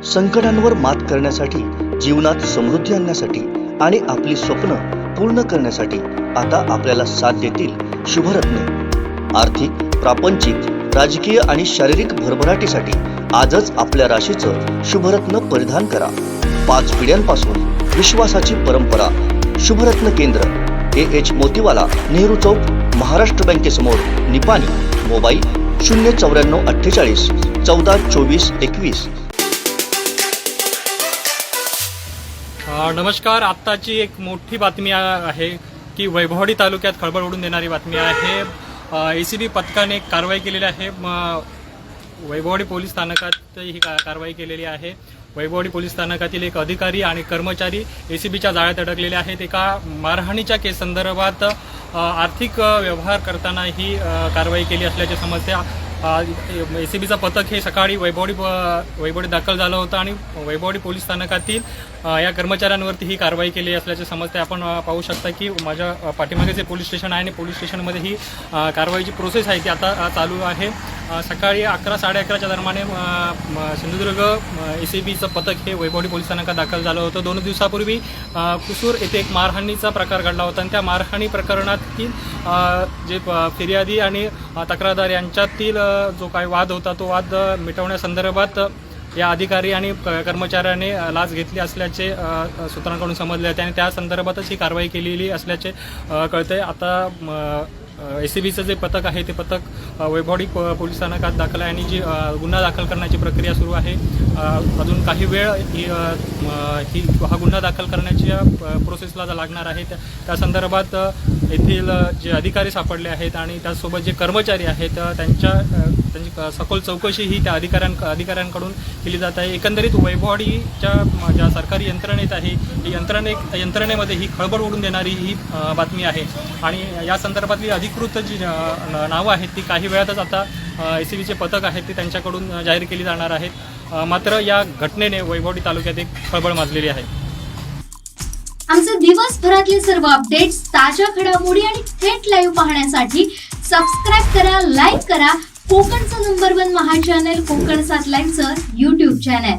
संकटांवर मात करण्यासाठी, जीवनात समृद्धी आणण्यासाठी आणि आपली स्वप्न पूर्ण करण्यासाठी आता आपल्याला साथ देतील शुभरत्ने। आर्थिक, प्रापंचिक, राजकीय आणि शारीरिक भरभराटीसाठी आजच आपल्या राशीचं शुभरत्न परिधान करा। 5 पिढ्यांपासून विश्वासाची परंपरा। शुभरत्न केंद्र AH मोतीवाला, नेहरू चौक, महाराष्ट्र बँकेसमोर, निपाणी। मोबाईल 09448 14 24 21। नमस्कार। आत्ताची एक मोठी बातमी आहे की वैभववाडी तालुक्यात खळबळ उडून देणारी बातमी आहे। ACB पथकाने कारवाई केलेली आहे। वैभववाडी पोलीस स्थानकात ही कारवाई केलेली आहे। वैभववाडी पोलीस स्थानकातील एक अधिकारी आणि कर्मचारी ACBच्या जाळ्यात अडकलेले आहेत। एका मारहाणीच्या केस संदर्भात आर्थिक व्यवहार करताना ही कारवाई केली असल्याचे समजते। ACBचा पथक हे सकाळी वैभववाडी दाखल झालं होतं आणि वैभववाडी पोलीस स्थानकातील या कर्मचाऱ्यांवरती ही कारवाई केली असल्याचे समजते। आपण पाहू शकता की माझ्या पाठीमागे जे पोलीस स्टेशन आहे आणि पोलीस स्टेशनमध्ये ही कारवाईची प्रोसेस आहे ती आता चालू आहे। सकाळी 11-11:30च्या दरम्यान सिंधुदुर्ग ACBचं पथक हे वैभववाडी पोलीस स्थानकात दाखल झालं होतं। 2 दिवसापूर्वी कुसूर येथे एक मारहाणीचा प्रकार घडला होता आणि त्या मारहाणी प्रकरणातील जे फिर्यादी आणि तक्रारदार यांच्यातील जो काही वाद होता तो वाद मिटवण्यासंदर्भात या अधिकारी आणि कर्मचाऱ्याने लाच घेतली असल्याचे सूत्रांकडून समजले होते आणि त्या संदर्भातच ही कारवाई केलेली असल्याचे कळते। आता ACBचं जे पथक आहे ते पथक वैभववाडी पोलीस स्थानकात दाखल आहे आणि जी गुन्हा दाखल करण्याची प्रक्रिया सुरू आहे। अजून काही वेळ हा गुन्हा दाखल करण्याच्या प्रोसेसला लागणार आहे। त्या संदर्भात येथील जे अधिकारी सापडले आहेत आणि त्यासोबत जे कर्मचारी आहेत त्यांची सखोल चौकशी ही त्या अधिकाऱ्यांकडून केली जात आहे। एकंदरीत वैभववाडीच्या ज्या सरकारी यंत्रणेत आहे ही यंत्रणेमध्ये ही खळबळ उडून देणारी ही बातमी आहे आणि या संदर्भातली अधिकृत जी नावं आहेत ती काही वेळातच आता ACBचे पथक आहेत ते त्यांच्याकडून जाहीर केली जाणार आहेत। मात्र या घटनेने वैभववाडी तालुक्यात एक खळबळ माजलेली आहे। आमचे दिवसभरातले सर्व अपडेट्स, ताज्या घडामोडी आणि थेट लाईव्ह पाहण्यासाठी सबस्क्राईब करा, लाईक करा कोकणचं नंबर 1 महा चॅनल कोकण 7 लाईव्हचं YouTube चॅनल।